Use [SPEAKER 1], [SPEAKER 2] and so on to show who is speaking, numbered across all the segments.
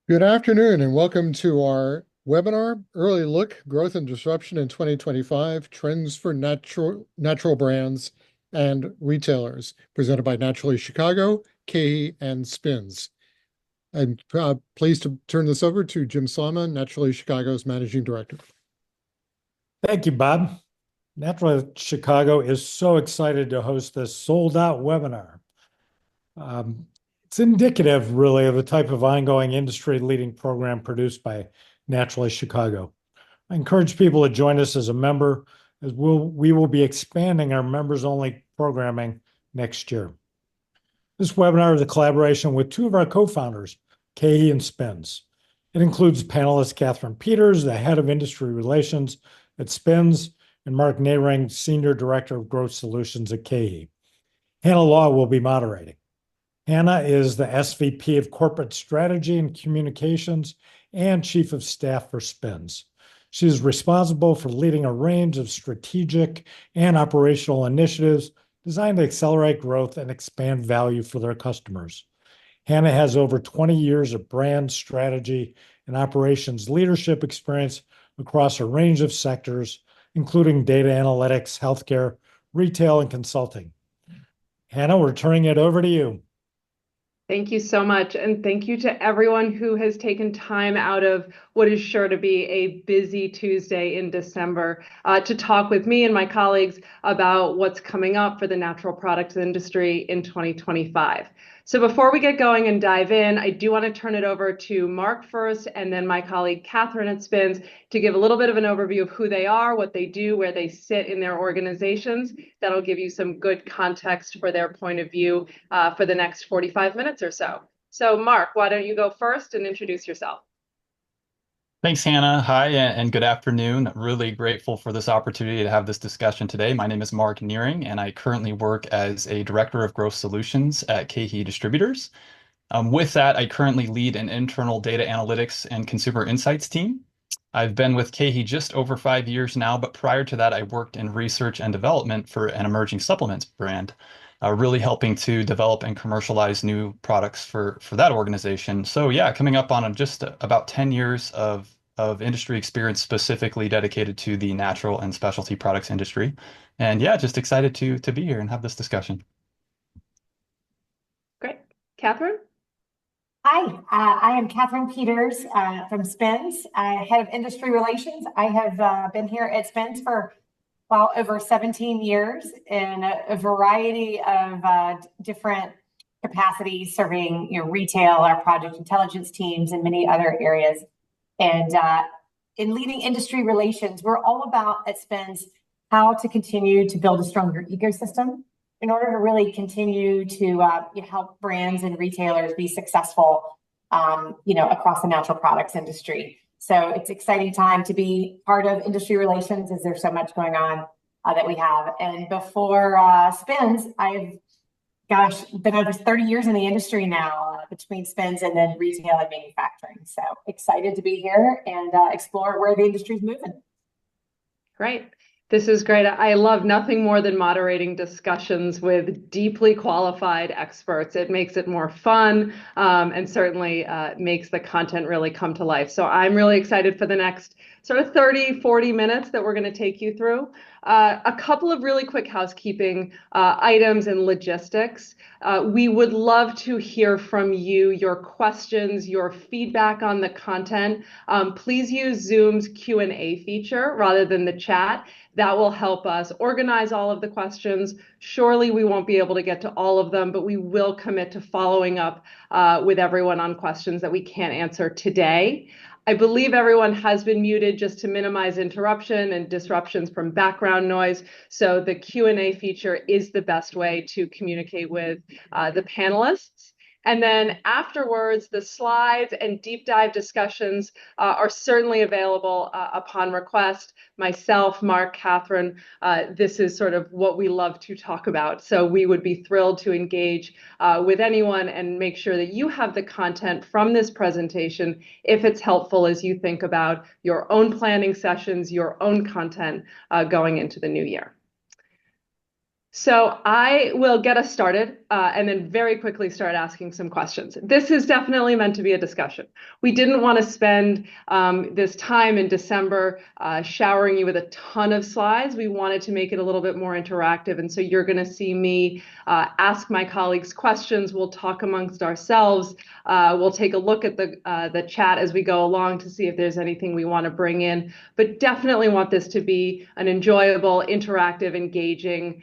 [SPEAKER 1] Good afternoon and welcome to our webinar, Early Look, Growth and Disruption in 2025, Trends for Natural Brands and Retailers, presented by Naturally Chicago, KeHE, and Spins. I'm pleased to turn this over to Jim Salma, Naturally Chicago's Managing Director.
[SPEAKER 2] Thank you, Bob. Naturally Chicago is so excited to host this sold-out webinar. It's indicative, really, of the type of ongoing industry-leading program produced by Naturally Chicago. I encourage people to join us as a member, as we will be expanding our members-only programming next year. This webinar is a collaboration with two of our co-founders, KeHE and Spins. It includes panelist Kathryn Peters, the head of industry relations at Spins, and Marc Nehring, Senior Director of Growth Solutions at KeHE. Hannah Law will be moderating. Hannah is the SVP of Corporate Strategy and Communications and Chief of Staff for Spins. She is responsible for leading a range of strategic and operational initiatives designed to accelerate growth and expand value for their customers. Hannah has over 20 years of brand strategy and operations leadership experience across a range of sectors, including data analytics, healthcare, retail, and consulting. Hannah, we're turning it over to you.
[SPEAKER 3] Thank you so much. And thank you to everyone who has taken time out of what is sure to be a busy Tuesday in December to talk with me and my colleagues about what's coming up for the natural products industry in 2025. So before we get going and dive in, I do want to turn it over to Marc first, and then my colleague Kathryn at Spins to give a little bit of an overview of who they are, what they do, where they sit in their organizations. That'll give you some good context for their point of view for the next 45 minutes or so. So Marc, why don't you go first and introduce yourself?
[SPEAKER 4] Thanks, Hannah. Hi, and good afternoon. Really grateful for this opportunity to have this discussion today. My name is Marc Nehring, and I currently work as a Director of Growth Solutions at KeHE Distributors. With that, I currently lead an internal data analytics and consumer insights team. I've been with KeHE just over 5 years now, but prior to that, I worked in research and development for an emerging supplements brand, really helping to develop and commercialize new products for that organization. So yeah, coming up on just about 10 years of industry experience specifically dedicated to the natural and specialty products industry. And yeah, just excited to be here and have this discussion.
[SPEAKER 3] Great. Kathryn?
[SPEAKER 5] Hi, I am Kathryn Peters from Spins, Head of Industry Relations. I have been here at Spins for over 17 years in a variety of different capacities, serving retail, our project intelligence teams, and many other areas. And in leading industry relations, we're all about at Spins how to continue to build a stronger ecosystem in order to really continue to help brands and retailers be successful, across the natural products industry. So it's an exciting time to be part of industry relations, as there's so much going on that we have. And before Spins, I've been over 30 years in the industry now, between Spins and then retail and manufacturing. So excited to be here and explore where the industry is moving.
[SPEAKER 3] Great. This is great. I love nothing more than moderating discussions with deeply qualified experts. It makes it more fun and certainly makes the content really come to life. So I'm really excited for the next sort of 30, 40 minutes that we're going to take you through. A couple of really quick housekeeping items and logistics. We would love to hear from you, your questions, your feedback on the content. Please use Zoom's Q&A feature rather than the chat. That will help us organize all of the questions. Surely we won't be able to get to all of them, but we will commit to following up with everyone on questions that we can't answer today. I believe everyone has been muted just to minimize interruption and disruptions from background noise. So the Q&A feature is the best way to communicate with the panelists. And then afterwards, the slides and deep dive discussions are certainly available upon request. Myself, Marc, Kathryn, this is sort of what we love to talk about. So we would be thrilled to engage with anyone and make sure that you have the content from this presentation if it's helpful as you think about your own planning sessions, your own content going into the new year. So I will get us started. and then very quickly start asking some questions. This is definitely meant to be a discussion. We didn't want to spend this time in December showering you with a ton of slides. We wanted to make it a little bit more interactive, and so you're going to see me ask my colleagues questions. We'll talk amongst ourselves. We'll take a look at the chat as we go along to see if there's anything we want to bring in, but definitely want this to be an enjoyable, interactive, engaging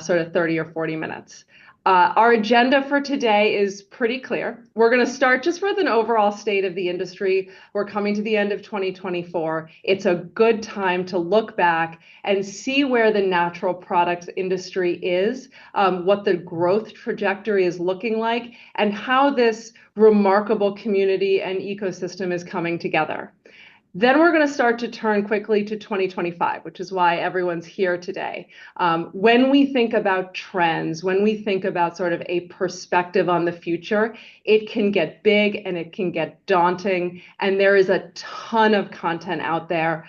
[SPEAKER 3] sort of 30 or 40 minutes. Our agenda for today is pretty clear. We're going to start just with an overall state of the industry. We're coming to the end of 2024. It's a good time to look back and see where the natural products industry is, what the growth trajectory is looking like, and how this remarkable community and ecosystem is coming together. Then we're going to start to turn quickly to 2025, which is why everyone's here today. When we think about trends, when we think about sort of a perspective on the future, it can get big and it can get daunting. And there is a ton of content out there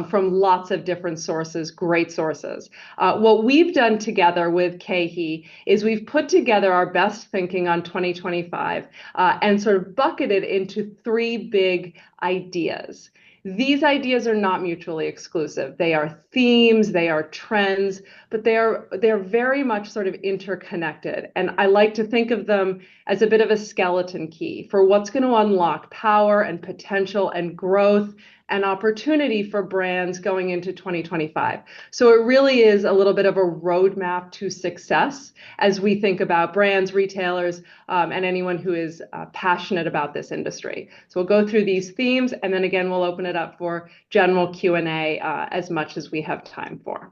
[SPEAKER 3] from lots of different sources, great sources. What we've done together with KeHE is we've put together our best thinking on 2025 and sort of bucketed into three big ideas. These ideas are not mutually exclusive. They are themes, they are trends, but they're very much sort of interconnected. And I like to think of them as a bit of a skeleton key for what's going to unlock power and potential and growth and opportunity for brands going into 2025. So it really is a little bit of a roadmap to success as we think about brands, retailers, and anyone who is passionate about this industry. So we'll go through these themes, and then again, we'll open it up for general Q&A as much as we have time for.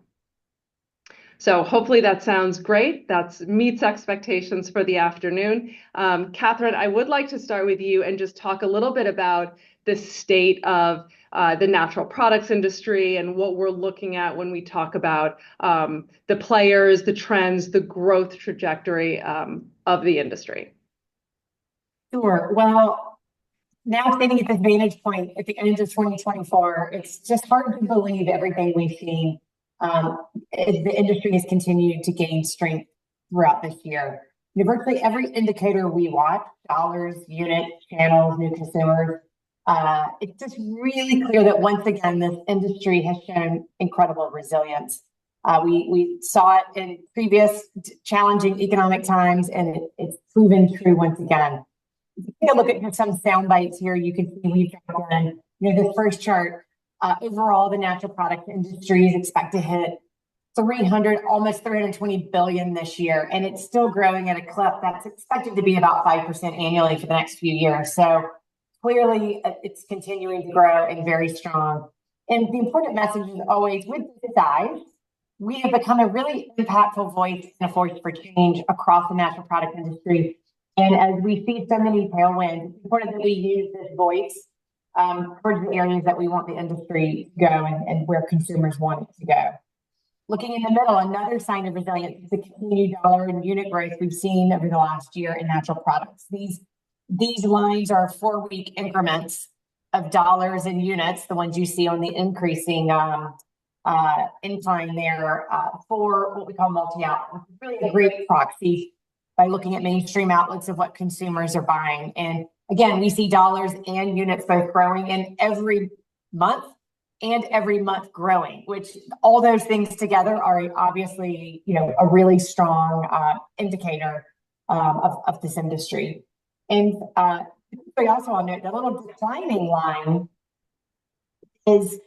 [SPEAKER 3] So hopefully that sounds great. That meets expectations for the afternoon. Kathryn, I would like to start with you and just talk a little bit about the state of the natural products industry and what we're looking at when we talk about the players, the trends, the growth trajectory of the industry.
[SPEAKER 5] Sure. Well, now standing at this vantage point at the end of 2024, it's just hard to believe everything we've seen. The industry has continued to gain strength throughout this year. Virtually every indicator we watch, dollars, units, channels, new consumers, it's just really clear that once again, this industry has shown incredible resilience. We saw it in previous challenging economic times, and it's proven true once again. Take a look at some sound bites here. You can see we've done, this first chart. Overall, the natural product industry is expected to hit almost 320 billion this year, and it's still growing at a clip that's expected to be about 5% annually for the next few years. So clearly, it's continuing to grow and very strong. And the important message is always, with the size, we have become a really impactful voice and a force for change across the natural product industry. And as we see so many tailwinds, it's important that we use this voice towards the areas that we want the industry to go and where consumers want it to go. Looking in the middle, another sign of resilience is the continued dollar and unit growth we've seen over the last year in natural products. These lines are 4-week increments of dollars and units, the ones you see on the increasing incline there for what we call multi-outlet. It's really a great proxy by looking at mainstream outlets of what consumers are buying. And again, we see dollars and units both growing in every month and every month growing, which all those things together are obviously, a really strong indicator of this industry. And we also want to note the little declining line is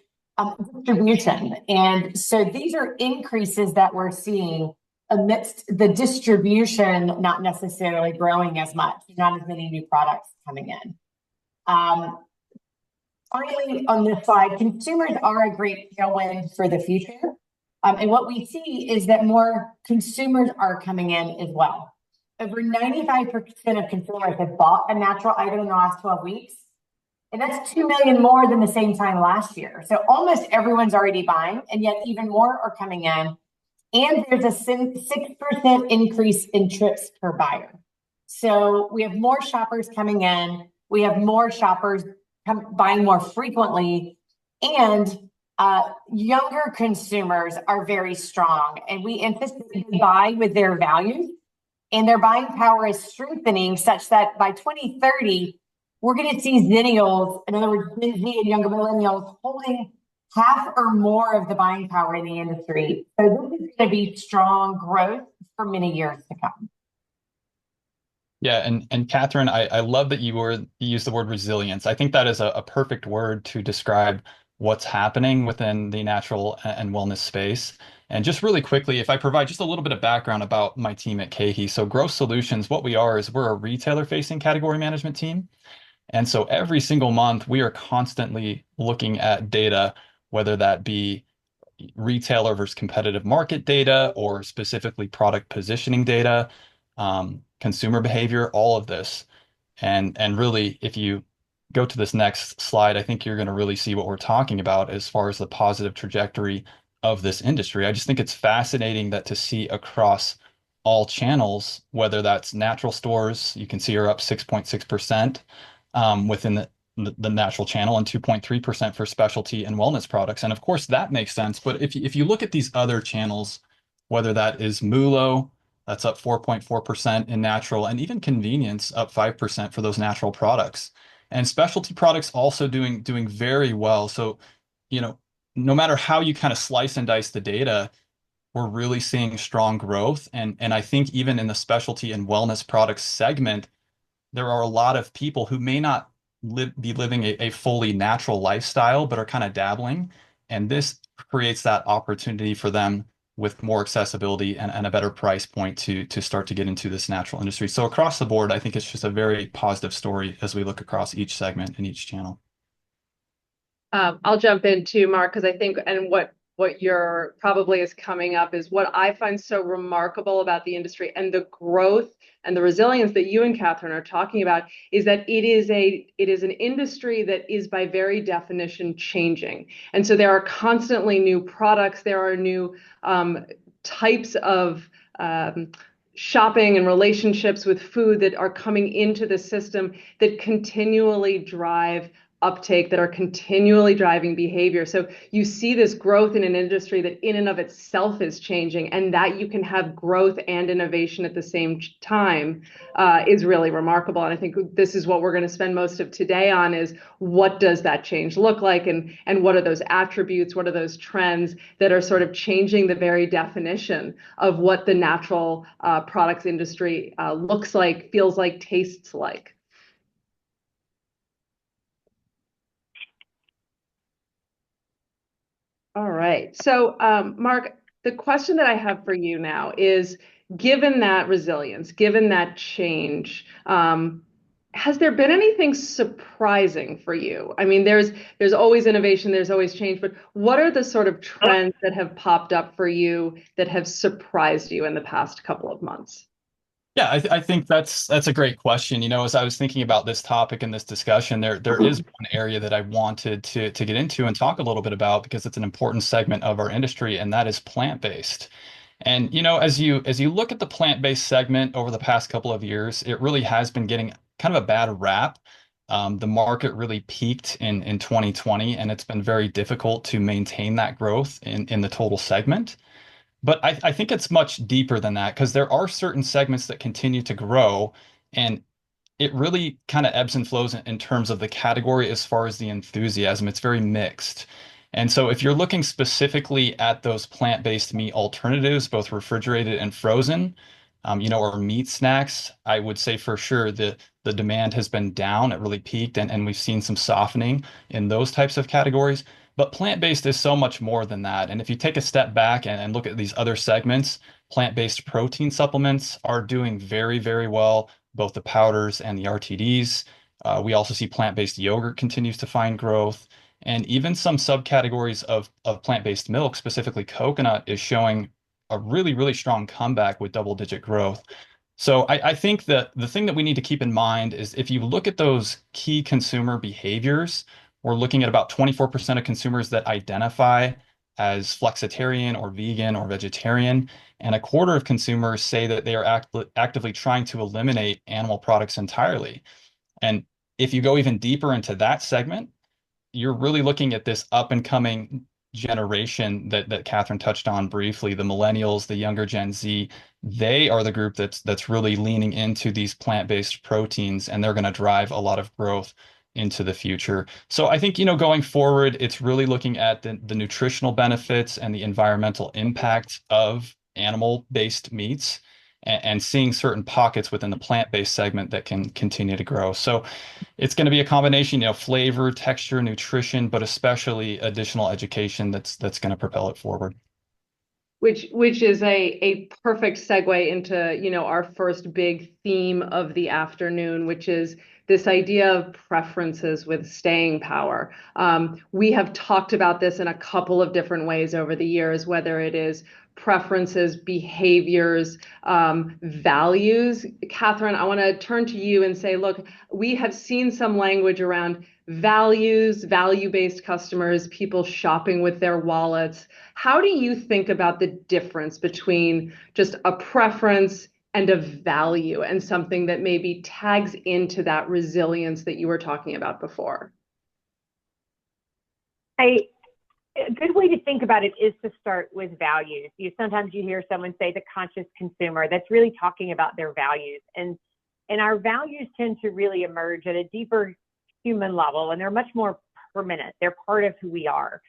[SPEAKER 5] distribution. And so these are increases that we're seeing amidst the distribution not necessarily growing as much, not as many new products coming in. Finally, on this slide, consumers are a great tailwind for the future. And what we see is that more consumers are coming in as well. Over 95% of consumers have bought a natural item in the last 12 weeks. And that's 2 million more than the same time last year. So almost everyone's already buying, and yet even more are coming in. And there's a 6% increase in trips per buyer. So we have more shoppers coming in. We have more shoppers buying more frequently. And younger consumers are very strong. And we anticipate they buy with their values. and their buying power is strengthening such that by 2030, we're going to see Zennials, in other words, Gen Z and younger millennials, holding half or more of the buying power in the industry. So this is going to be strong growth for many years to come.
[SPEAKER 4] Yeah, and Kathryn, I love that you used the word resilience. I think that is a perfect word to describe what's happening within the natural and wellness space. And just really quickly, if I provide just a little bit of background about my team at KeHE. So Growth Solutions, what we are is we're a retailer-facing category management team. And so every single month, we are constantly looking at data, whether that be retailer versus competitive market data or specifically product positioning data, consumer behavior, all of this. And really, if you go to this next slide, I think you're going to really see what we're talking about as far as the positive trajectory of this industry. I just think it's fascinating that to see across all channels, whether that's natural stores, you can see are up 6.6% within the natural channel and 2.3% for specialty and wellness products. And of course, that makes sense. But if you look at these other channels, whether that is MULO, that's up 4.4% in natural, and even convenience up 5% for those natural products. And specialty products also doing very well. So, no matter how you kind of slice and dice the data, we're really seeing strong growth. And I think even in the specialty and wellness products segment, there are a lot of people who may not be living a fully natural lifestyle, but are kind of dabbling. And this creates that opportunity for them with more accessibility and a better price point to start to get into this natural industry. So across the board, I think it's just a very positive story as we look across each segment and each channel.
[SPEAKER 3] I'll jump in too, Marc, because I think, and what you're probably is coming up is what I find so remarkable about the industry and the growth and the resilience that you and Kathryn are talking about is that it is an industry that is by very definition changing. And so there are constantly new products, there are new types of shopping and relationships with food that are coming into the system that continually drive uptake, that are continually driving behavior. So you see this growth in an industry that in and of itself is changing, and that you can have growth and innovation at the same time is really remarkable. And I think this is what we're going to spend most of today on is what does that change look like, and what are those attributes, what are those trends that are sort of changing the very definition of what the natural products industry looks like, feels like, tastes like. All right. So, Marc, the question that I have for you now is, given that resilience, given that change, has there been anything surprising for you? I mean, there's always innovation, there's always change, but what are the sort of trends that have popped up for you that have surprised you in the past couple of months?
[SPEAKER 4] Yeah, I think that's a great question. As I was thinking about this topic and this discussion, there is one area that I wanted to get into and talk a little bit about because it's an important segment of our industry, and that is plant-based. And as you look at the plant-based segment over the past couple of years, it really has been getting kind of a bad rap. The market really peaked in 2020, and it's been very difficult to maintain that growth in the total segment. But I think it's much deeper than that because there are certain segments that continue to grow, and it really kind of ebbs and flows in terms of the category as far as the enthusiasm. It's very mixed. And so if you're looking specifically at those plant-based meat alternatives, both refrigerated and frozen, or meat snacks, I would say for sure the demand has been down. It really peaked, and we've seen some softening in those types of categories. But plant-based is so much more than that. And if you take a step back and look at these other segments, plant-based protein supplements are doing very, very well, both the powders and the RTDs. We also see plant-based yogurt continues to find growth. And even some subcategories of plant-based milk, specifically coconut, is showing a really, really strong comeback with double-digit growth. So I think that the thing that we need to keep in mind is if you look at those key consumer behaviors, we're looking at about 24% of consumers that identify as flexitarian or vegan or vegetarian, and a quarter of consumers say that they are actively trying to eliminate animal products entirely. And if you go even deeper into that segment, you're really looking at this up and coming generation that Kathryn touched on briefly, the millennials, the younger Gen Z, they are the group that's really leaning into these plant-based proteins, and they're going to drive a lot of growth into the future. So I think, going forward, it's really looking at the nutritional benefits and the environmental impact of animal-based meats and seeing certain pockets within the plant-based segment that can continue to grow. So it's going to be a combination, flavor, texture, nutrition, but especially additional education that's going to propel it forward.
[SPEAKER 3] Which is a perfect segue into, our first big theme of the afternoon, which is this idea of preferences with staying power. We have talked about this in a couple of different ways over the years, whether it is preferences, behaviors, values. Kathryn, I want to turn to you and say, look, we have seen some language around values, value-based customers, people shopping with their wallets. How do you think about the difference between just a preference and a value and something that maybe tags into that resilience that you were talking about before?
[SPEAKER 6] A good way to think about it is to start with values. Sometimes you hear someone say the conscious consumer. That's really talking about their values. And our values tend to really emerge at a deeper human level, and they're much more permanent. They're part of who we are.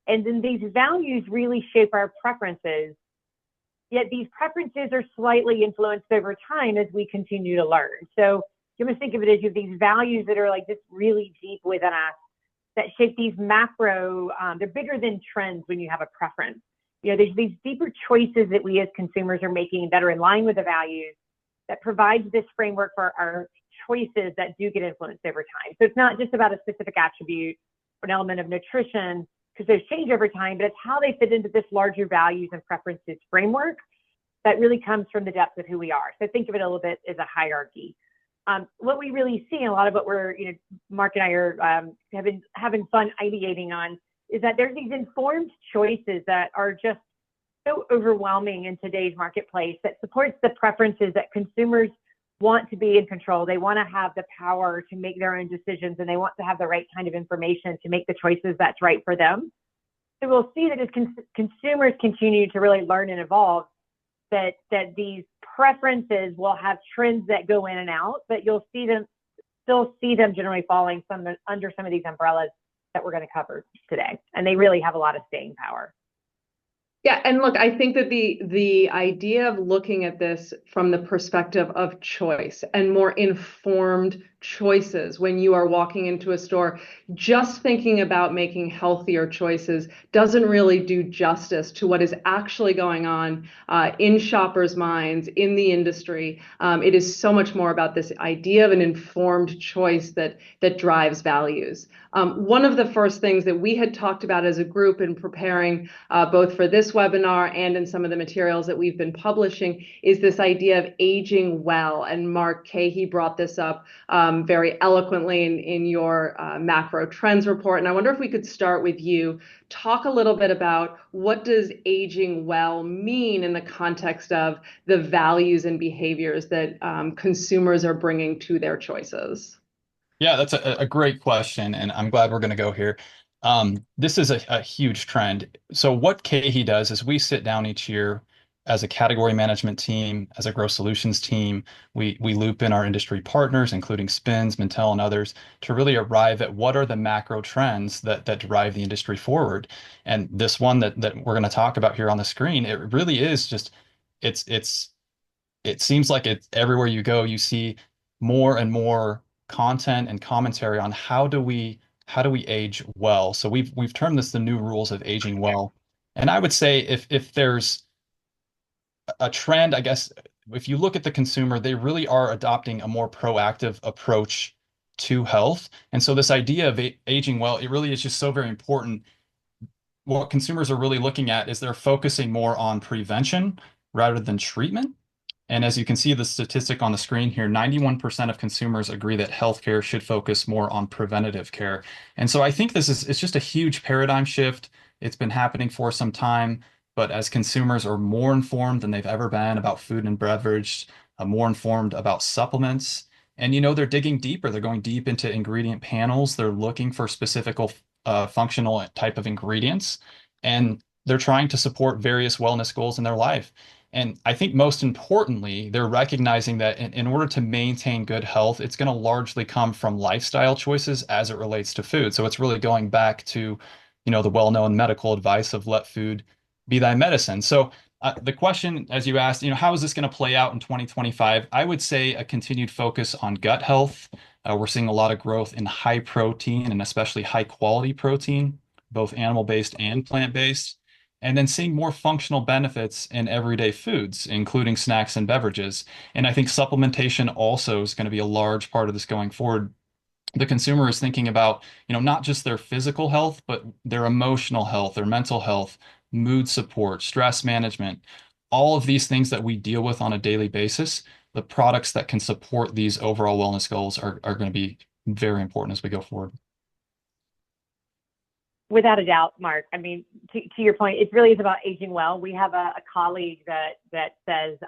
[SPEAKER 6] And then these values really shape our preferences. Yet these preferences are slightly influenced over time as we continue to learn. So you must think of it as you have these values that are like this really deep within us that shape these macro, they're bigger than trends when you have a preference. There's these deeper choices that we as consumers are making that are in line with the values that provides this framework for our choices that do get influenced over time. So it's not just about a specific attribute or an element of nutrition, because those change over time, but it's how they fit into this larger values and preferences framework that really comes from the depth of who we are. So think of it a little bit as a hierarchy. What we really see, and a lot of what we're, Marc and I are have been having fun ideating on, is that there's these informed choices that are just so overwhelming in today's marketplace that supports the preferences that consumers want to be in control. They want to have the power to make their own decisions, and they want to have the right kind of information to make the choices that's right for them. So we'll see that as consumers continue to really learn and evolve, that these preferences will have trends that go in and out, but you'll still see them generally falling under some of these umbrellas that we're going to cover today. And they really have a lot of staying power.
[SPEAKER 3] Yeah, and look, I think that the idea of looking at this from the perspective of choice and more informed choices when you are walking into a store, just thinking about making healthier choices doesn't really do justice to what is actually going on in shoppers' minds, in the industry. It is so much more about this idea of an informed choice that drives values. One of the first things that we had talked about as a group in preparing both for this webinar and in some of the materials that we've been publishing is this idea of aging well. And Marc, KeHE brought this up very eloquently in your macro trends report. And I wonder if we could start with you. Talk a little bit about what does aging well mean in the context of the values and behaviors that consumers are bringing to their choices.
[SPEAKER 4] Yeah, that's a great question, and I'm glad we're going to go here. This is a huge trend. So what KeHE does is we sit down each year as a category management team, as a growth solutions team. We loop in our industry partners, including Spins, Mintel, and others, to really arrive at what are the macro trends that drive the industry forward. And this one that we're going to talk about here on the screen, it really is just it seems like it's everywhere you go, you see more and more content and commentary on how do we age well. So we've termed this the new rules of aging well. And I would say if there's a trend, I guess, if you look at the consumer, they really are adopting a more proactive approach to health. And so this idea of aging well, it really is just so very important. What consumers are really looking at is they're focusing more on prevention rather than treatment. And as you can see the statistic on the screen here, 91% of consumers agree that healthcare should focus more on preventative care. And so I think it's just a huge paradigm shift. It's been happening for some time, but as consumers are more informed than they've ever been about food and beverage, more informed about supplements, and they're digging deeper. They're going deep into ingredient panels. They're looking for specific functional type of ingredients. and they're trying to support various wellness goals in their life. And I think most importantly, they're recognizing that in order to maintain good health, it's going to largely come from lifestyle choices as it relates to food. So it's really going back to, the well-known medical advice of let food be thy medicine. So the question, as you asked, how is this going to play out in 2025? I would say a continued focus on gut health. We're seeing a lot of growth in high protein and especially high quality protein, both animal-based and plant-based, and then seeing more functional benefits in everyday foods, including snacks and beverages. And I think supplementation also is going to be a large part of this going forward. The consumer is thinking about, not just their physical health, but their emotional health, their mental health, mood support, stress management, all of these things that we deal with on a daily basis. The products that can support these overall wellness goals are going to be very important as we go forward.
[SPEAKER 6] Without a doubt, Marc. I mean, to your point, it really is about aging well. We have a colleague that says,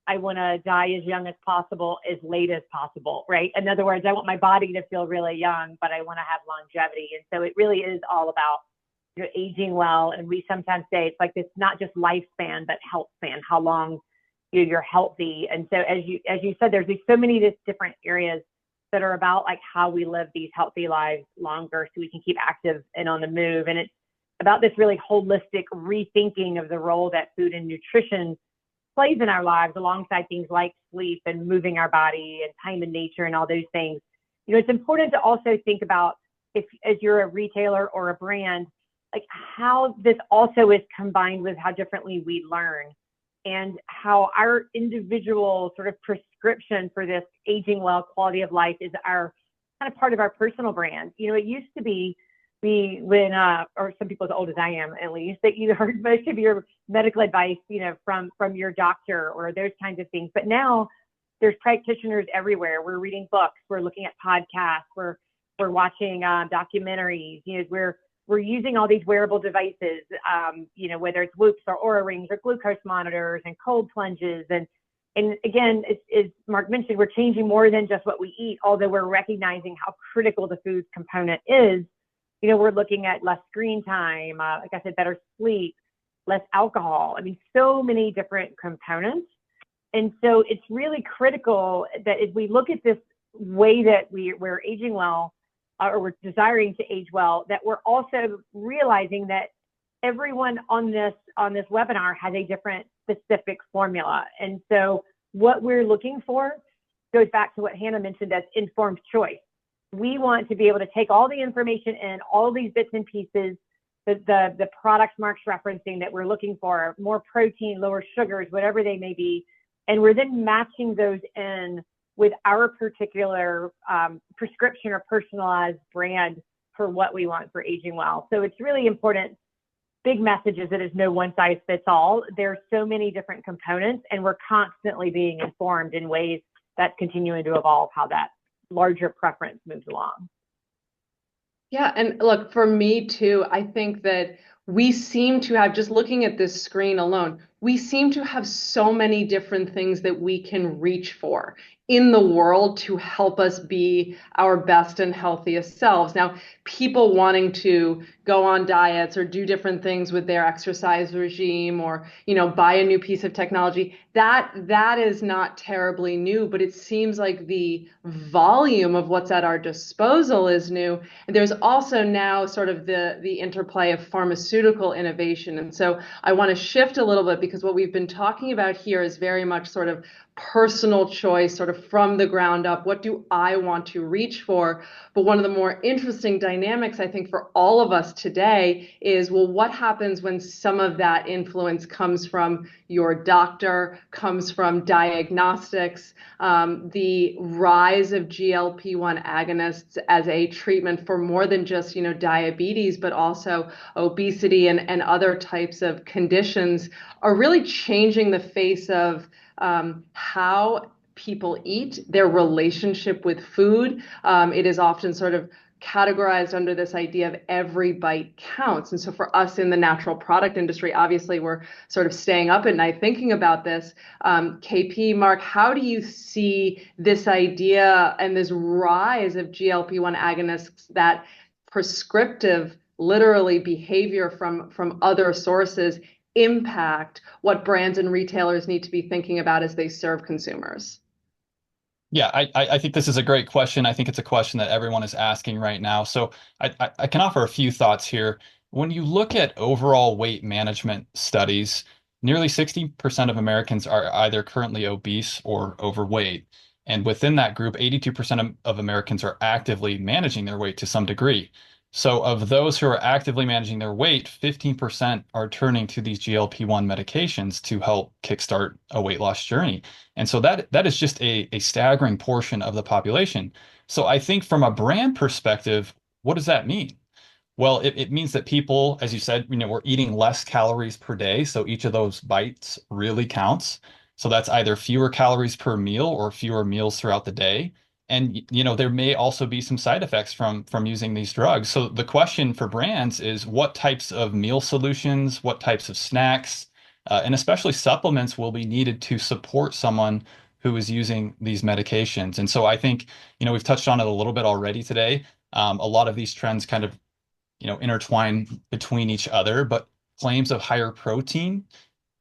[SPEAKER 6] I want to die as young as possible, as late as possible, right? In other words, I want my body to feel really young, but I want to have longevity. And so it really is all about aging well. And we sometimes say it's like this, not just lifespan, but health span, how long you're healthy. And so as you said, there's so many different areas that are about like how we live these healthy lives longer so we can keep active and on the move. And it's about this really holistic rethinking of the role that food and nutrition plays in our lives alongside things like sleep and moving our body and time in nature and all those things. It's important to also think about if, as you're a retailer or a brand, like how this also is combined with how differently we learn and how our individual sort of prescription for this aging well quality of life is our kind of part of our personal brand. It used to be when, or some people as old as I am, at least, that you heard most of your medical advice, from your doctor or those kinds of things. But now there's practitioners everywhere. We're reading books, we're looking at podcasts, we're watching documentaries. We're using all these wearable devices, whether it's Whoops or Oura Rings or glucose monitors and cold plunges. And again, as Marc mentioned, we're changing more than just what we eat, although we're recognizing how critical the food component is. We're looking at less screen time, like I said, better sleep, less alcohol. I mean, so many different components. And so it's really critical that as we look at this way that we're aging well, or we're desiring to age well, that we're also realizing that everyone on this webinar has a different specific formula. And so what we're looking for goes back to what Hannah mentioned as informed choice. We want to be able to take all the information in, all these bits and pieces, the products Marc's referencing that we're looking for, more protein, lower sugars, whatever they may be, and we're then matching those in with our particular prescription or personalized brand for what we want for aging well. So it's really important. Big message is that there's no one size fits all. There's so many different components, and we're constantly being informed in ways that's continuing to evolve how that larger preference moves along.
[SPEAKER 3] Yeah, and look, for me too, I think that we seem to have, just looking at this screen alone, we seem to have so many different things that we can reach for in the world to help us be our best and healthiest selves. Now, people wanting to go on diets or do different things with their exercise regime or, buy a new piece of technology, that is not terribly new, but it seems like the volume of what's at our disposal is new. And there's also now sort of the interplay of pharmaceutical innovation. And so I want to shift a little bit because what we've been talking about here is very much sort of personal choice, sort of from the ground up. What do I want to reach for? But one of the more interesting dynamics, I think, for all of us today is, well, what happens when some of that influence comes from your doctor, comes from diagnostics, the rise of GLP-1 agonists as a treatment for more than just, diabetes, but also obesity and other types of conditions are really changing the face of how people eat, their relationship with food. It is often sort of categorized under this idea of every bite counts. And so for us in the natural product industry, obviously we're sort of staying up at night thinking about this. KP, Marc, how do you see this idea and this rise of GLP-1 agonists, that prescriptive literally behavior from other sources impact what brands and retailers need to be thinking about as they serve consumers?
[SPEAKER 4] Yeah, I think this is a great question. I think it's a question that everyone is asking right now. So I can offer a few thoughts here. When you look at overall weight management studies, nearly 60% of Americans are either currently obese or overweight. And within that group, 82% of Americans are actively managing their weight to some degree. So of those who are actively managing their weight, 15% are turning to these GLP-1 medications to help kickstart a weight loss journey. And so that is just a staggering portion of the population. So I think from a brand perspective, what does that mean? Well, it means that people, as you said, we're eating less calories per day. So each of those bites really counts. So that's either fewer calories per meal or fewer meals throughout the day. And there may also be some side effects from using these drugs. So the question for brands is what types of meal solutions, what types of snacks, and especially supplements will be needed to support someone who is using these medications. And so I think, we've touched on it a little bit already today. A lot of these trends kind of intertwine between each other, but claims of higher protein.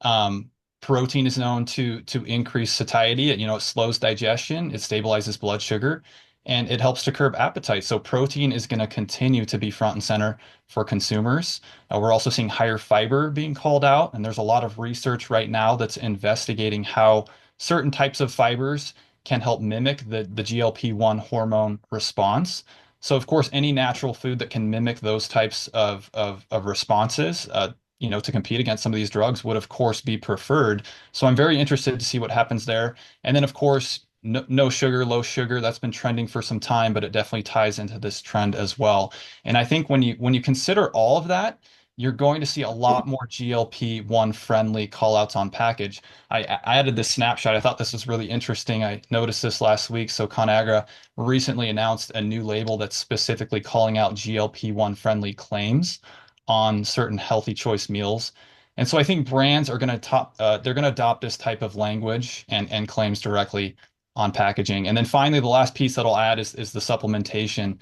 [SPEAKER 4] Um, Protein is known to increase satiety. It slows digestion, it stabilizes blood sugar, and it helps to curb appetite. So protein is going to continue to be front and center for consumers. We're also seeing higher fiber being called out, and there's a lot of research right now that's investigating how certain types of fibers can help mimic the GLP-1 hormone response. So of course, any natural food that can mimic those types of responses, to compete against some of these drugs would of course be preferred. So I'm very interested to see what happens there. And then of course, no sugar, low sugar, that's been trending for some time, but it definitely ties into this trend as well. And I think when you consider all of that, you're going to see a lot more GLP-1 friendly call outs on package. I added this snapshot. I thought this was really interesting. I noticed this last week. So ConAgra recently announced a new label that's specifically calling out GLP-1 friendly claims on certain healthy choice meals. And so I think brands are going to they're going to adopt this type of language and claims directly on packaging. And then finally, the last piece that I'll add is the supplementation.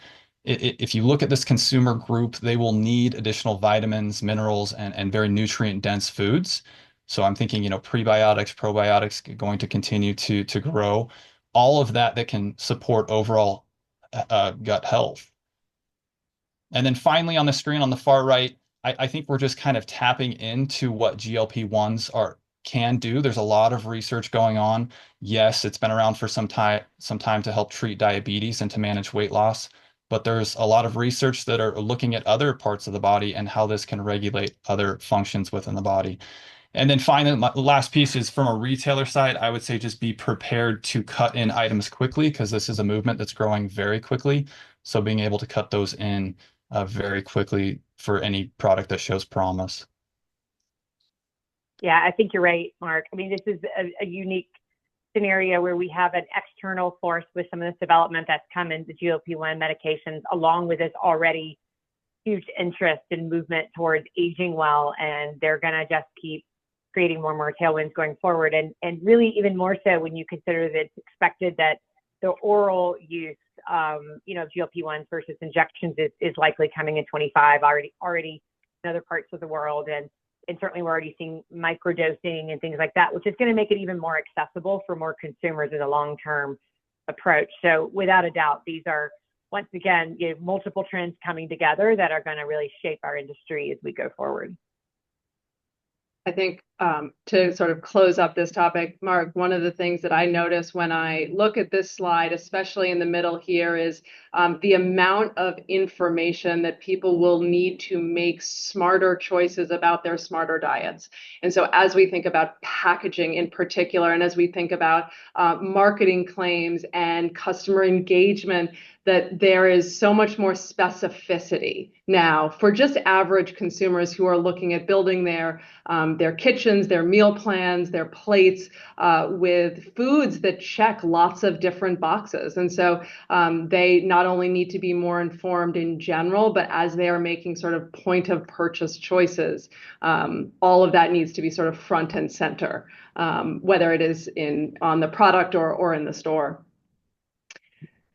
[SPEAKER 4] If you look at this consumer group, they will need additional vitamins, minerals, and very nutrient dense foods. So I'm thinking, prebiotics, probiotics are going to continue to grow. All of that can support overall gut health. And then finally on the screen on the far right, I think we're just kind of tapping into what GLP-1s can do. There's a lot of research going on. Yes, it's been around for some time to help treat diabetes and to manage weight loss, but there's a lot of research that are looking at other parts of the body and how this can regulate other functions within the body. And then finally, the last piece is from a retailer side, I would say just be prepared to cut in items quickly because this is a movement that's growing very quickly. So being able to cut those in very quickly for any product that shows promise.
[SPEAKER 6] Yeah, I think you're right, Marc. I mean, this is a unique scenario where we have an external force with some of this development that's come in the GLP-1 medications, along with this already huge interest and movement towards aging well, and they're going to just keep creating more and more tailwinds going forward. And really even more so when you consider that it's expected that the oral use, of GLP-1s versus injections is likely coming in 25 already in other parts of the world. And certainly we're already seeing microdosing and things like that, which is going to make it even more accessible for more consumers in a long-term approach. So without a doubt, these are, once again, multiple trends coming together that are going to really shape our industry as we go forward.
[SPEAKER 3] I think to sort of close up this topic, Marc, one of the things that I notice when I look at this slide, especially in the middle here, is the amount of information that people will need to make smarter choices about their smarter diets. And so as we think about packaging in particular, and as we think about marketing claims and customer engagement, that there is so much more specificity now for just average consumers who are looking at building their kitchens, their meal plans, their plates with foods that check lots of different boxes. And so they not only need to be more informed in general, but as they are making sort of point of purchase choices, all of that needs to be sort of front and center, whether it is on the product or in the store.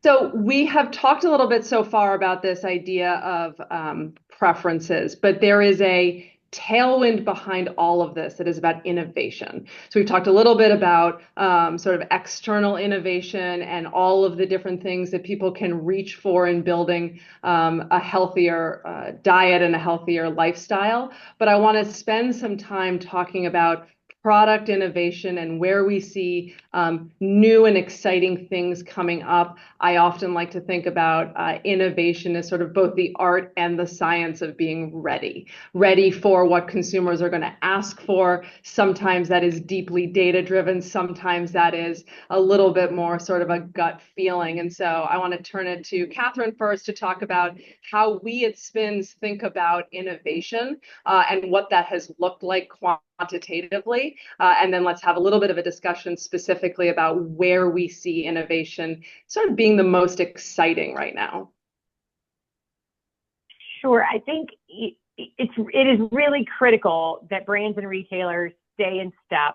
[SPEAKER 3] So we have talked a little bit so far about this idea of preferences, but there is a tailwind behind all of this that is about innovation. So we've talked a little bit about sort of external innovation and all of the different things that people can reach for in building a healthier diet and a healthier lifestyle. But I want to spend some time talking about product innovation and where we see new and exciting things coming up. I often like to think about innovation as sort of both the art and the science of being ready for what consumers are going to ask for. Sometimes that is deeply data driven. Sometimes that is a little bit more sort of a gut feeling. And so I want to turn it to Kathryn first to talk about how we at Spins think about innovation and what that has looked like quantitatively. And then let's have a little bit of a discussion specifically about where we see innovation sort of being the most exciting right now.
[SPEAKER 6] Sure. I think it is really critical that brands and retailers stay in step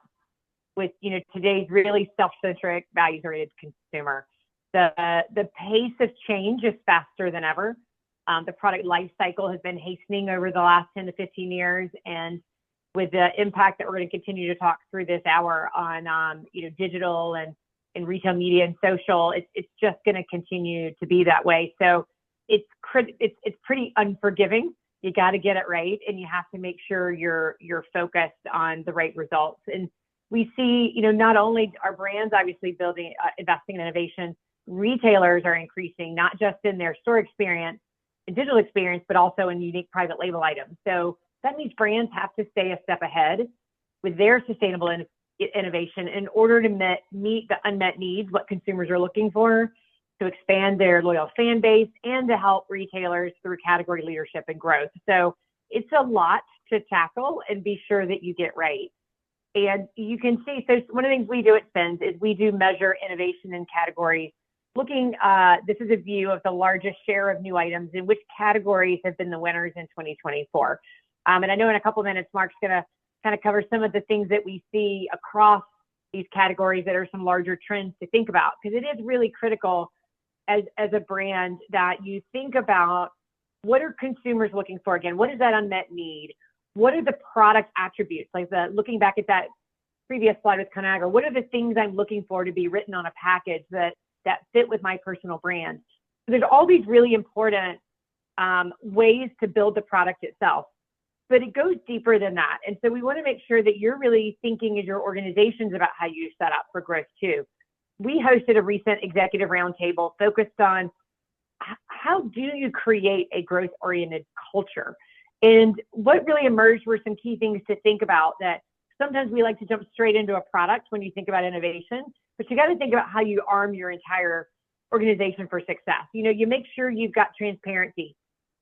[SPEAKER 6] with today's really self-centric, values-oriented consumer. The pace of change is faster than ever. The product life cycle has been hastening over the last 10 to 15 years, and with the impact that we're going to continue to talk through this hour on digital and retail media and social, it's just going to continue to be that way. So it's pretty unforgiving. You got to get it right, and you have to make sure you're focused on the right results. And we see, not only are brands obviously investing in innovation, retailers are increasing not just in their store experience and digital experience, but also in unique private label items. So that means brands have to stay a step ahead with their sustainable innovation in order to meet the unmet needs, what consumers are looking for, to expand their loyal fan base, and to help retailers through category leadership and growth. So it's a lot to tackle and be sure that you get right. And you can see, so one of the things we do at Spins is we do measure innovation in categories. This is a view of the largest share of new items and which categories have been the winners in 2024. And I know in a couple of minutes, Marc's going to kind of cover some of the things that we see across these categories that are some larger trends to think about, because it is really critical as a brand that you think about what are consumers looking for. Again, what is that unmet need? What are the product attributes? Like looking back at that previous slide with Conagra, what are the things I'm looking for to be written on a package that fit with my personal brand? So there's all these really important ways to build the product itself, but it goes deeper than that. And so we want to make sure that you're really thinking as your organizations about how you set up for growth too. We hosted a recent executive roundtable focused on how do you create a growth-oriented culture? And what really emerged were some key things to think about, that sometimes we like to jump straight into a product when you think about innovation, but you got to think about how you arm your entire organization for success. You make sure you've got transparency,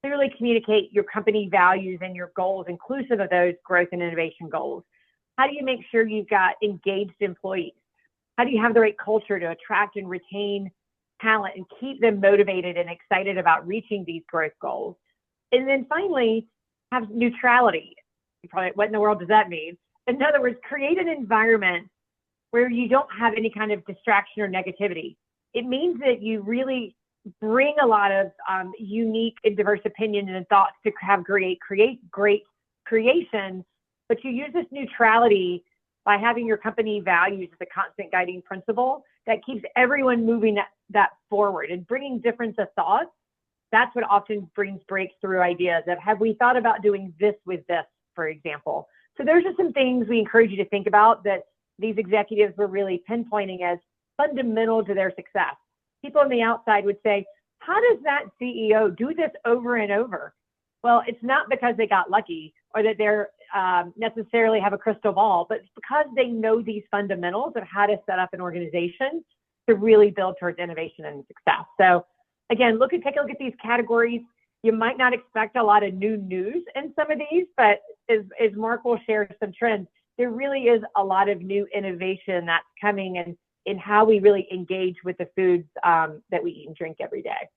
[SPEAKER 6] clearly communicate your company values and your goals, inclusive of those growth and innovation goals. How do you make sure you've got engaged employees? How do you have the right culture to attract and retain talent and keep them motivated and excited about reaching these growth goals? And then finally, have neutrality. What in the world does that mean? In other words, create an environment where you don't have any kind of distraction or negativity. It means that you really bring a lot of unique and diverse opinions and thoughts to have create great creation, but you use this neutrality by having your company values as a constant guiding principle that keeps everyone moving that forward and bringing difference of thought. That's what often brings breakthrough ideas of, have we thought about doing this with this, for example? So there's just some things we encourage you to think about that these executives were really pinpointing as fundamental to their success. People on the outside would say, how does that CEO do this over and over? Well, it's not because they got lucky or that they're necessarily have a crystal ball, but it's because they know these fundamentals of how to set up an organization to really build towards innovation and success. So again, take a look at these categories. You might not expect a lot of new news in some of these, but as Marc will share some trends, there really is a lot of new innovation that's coming in how we really engage with the foods that we eat and drink every day.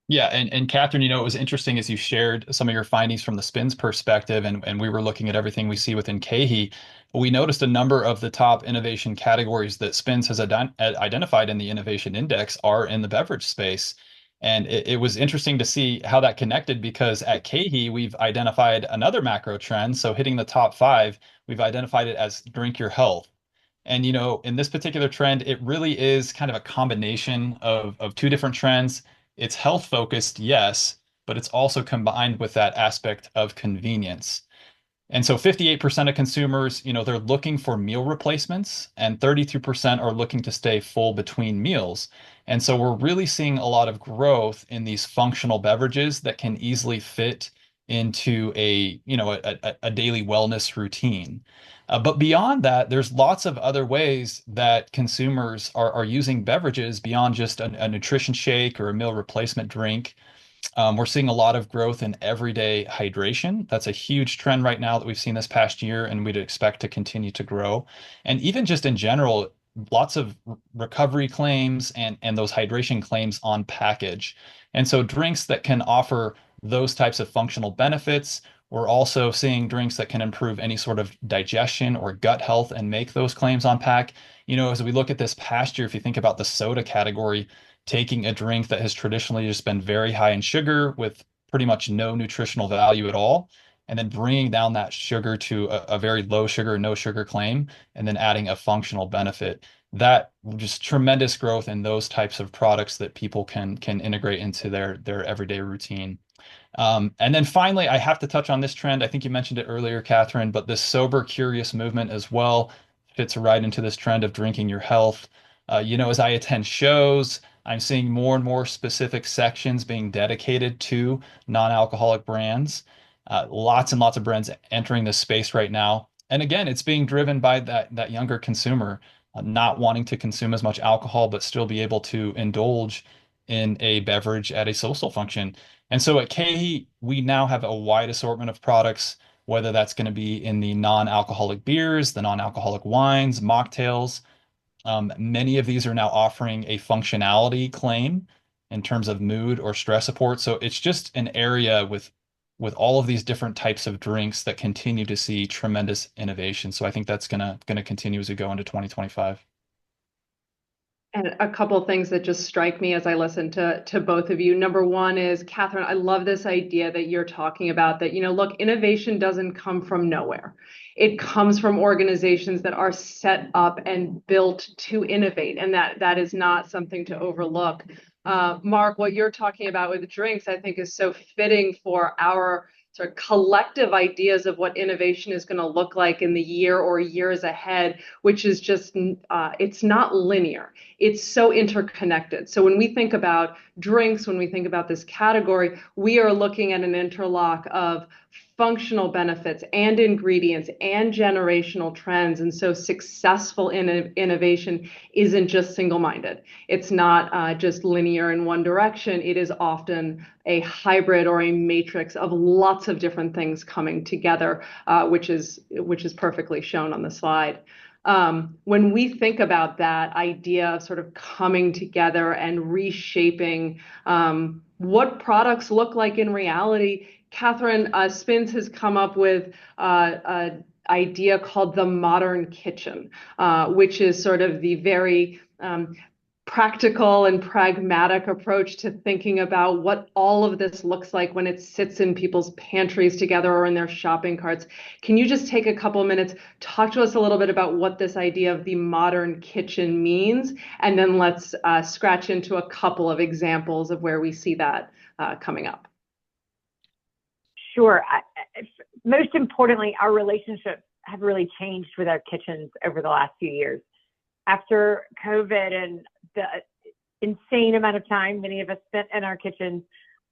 [SPEAKER 4] Yeah, and Kathryn, it was interesting as you shared some of your findings from the spins perspective, and we were looking at everything we see within KeHE. We noticed a number of the top innovation categories that spins has identified in the innovation index are in the beverage space. And it was interesting to see how that connected because at KeHE, we've identified another macro trend. So hitting the top five, we've identified it as drink your health. And in this particular trend, it really is kind of a combination of two different trends. It's health focused, yes, but it's also combined with that aspect of convenience. And so 58% of consumers, they're looking for meal replacements, and 32% are looking to stay full between meals. And so we're really seeing a lot of growth in these functional beverages that can easily fit into a daily wellness routine. But beyond that, there's lots of other ways that consumers are using beverages beyond just a nutrition shake or a meal replacement drink. We're seeing a lot of growth in everyday hydration. That's a huge trend right now that we've seen this past year, and we'd expect to continue to grow. And even just in general, lots of recovery claims and those hydration claims on package. And so drinks that can offer those types of functional benefits. We're also seeing drinks that can improve any sort of digestion or gut health and make those claims on pack. As we look at this past year, if you think about the soda category, taking a drink that has traditionally just been very high in sugar with pretty much no nutritional value at all, and then bringing down that sugar to a very low sugar, no sugar claim, and then adding a functional benefit. That just tremendous growth in those types of products that people can integrate into their everyday routine. And then finally, I have to touch on this trend. I think you mentioned it earlier, Kathryn, but this sober, curious movement as well fits right into this trend of drinking your health. As I attend shows, I'm seeing more and more specific sections being dedicated to non-alcoholic brands. Lots and lots of brands entering this space right now. And again, it's being driven by that younger consumer, not wanting to consume as much alcohol, but still be able to indulge in a beverage at a social function. And so at KeHE, we now have a wide assortment of products, whether that's going to be in the non-alcoholic beers, the non-alcoholic wines, mocktails. Many of these are now offering a functionality claim in terms of mood or stress support. So it's just an area with all of these different types of drinks that continue to see tremendous innovation. So I think that's gonna continue as we go into 2025.
[SPEAKER 3] And a couple of things that just strike me as I listen to both of you. Number one is, Kathryn, I love this idea that you're talking about that, look, innovation doesn't come from nowhere. It comes from organizations that are set up and built to innovate, and that is not something to overlook. Marc, what you're talking about with drinks, I think, is so fitting for our sort of collective ideas of what innovation is going to look like in the year or years ahead, which is just, it's not linear. It's so interconnected. So when we think about drinks, when we think about this category, we are looking at an interlock of functional benefits and ingredients and generational trends. And so successful innovation isn't just single-minded. It's not just linear in one direction. It is often a hybrid or a matrix of lots of different things coming together, which is perfectly shown on the slide. When we think about that idea of sort of coming together and reshaping what products look like in reality, Kathryn, Spins has come up with an idea called the modern kitchen, which is sort of the very practical and pragmatic approach to thinking about what all of this looks like when it sits in people's pantries together or in their shopping carts. Can you just take a couple minutes, talk to us a little bit about what this idea of the modern kitchen means, and then let's scratch into a couple of examples of where we see that coming up.
[SPEAKER 6] Sure. Most importantly, our relationships have really changed with our kitchens over the last few years. After COVID and the insane amount of time many of us spent in our kitchens,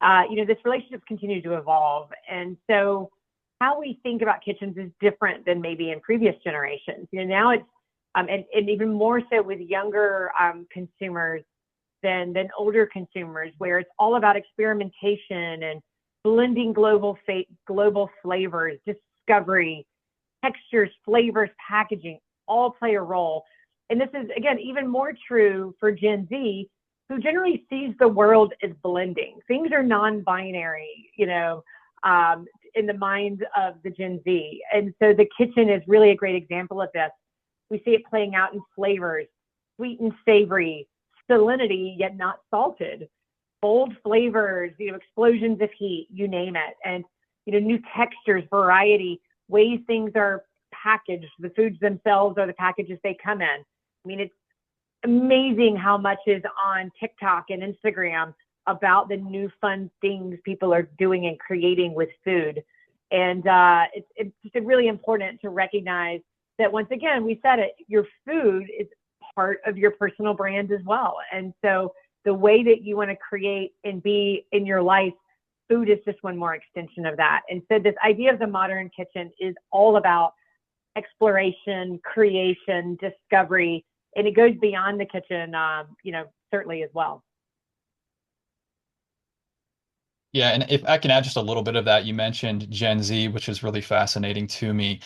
[SPEAKER 6] this relationship continued to evolve. And so how we think about kitchens is different than maybe in previous generations. Now it's, and even more so with younger consumers than older consumers, where it's all about experimentation and blending global flavors, discovery, textures, flavors, packaging, all play a role. And this is, again, even more true for Gen Z, who generally sees the world as blending. Things are non-binary, in the minds of the Gen Z. And so the kitchen is really a great example of this. We see it playing out in flavors, sweet and savory, salinity, yet not salted, bold flavors, explosions of heat, you name it. And, new textures, variety, ways things are packaged, the foods themselves or the packages they come in. I mean, it's amazing how much is on TikTok and Instagram about the new fun things people are doing and creating with food. And it's just really important to recognize that, once again, we said it, your food is part of your personal brand as well. And so the way that you want to create and be in your life, food is just one more extension of that. And so this idea of the modern kitchen is all about exploration, creation, discovery, and it goes beyond the kitchen, certainly as well.
[SPEAKER 4] Yeah, and if I can add just a little bit of that, you mentioned Gen Z, which is really fascinating to me.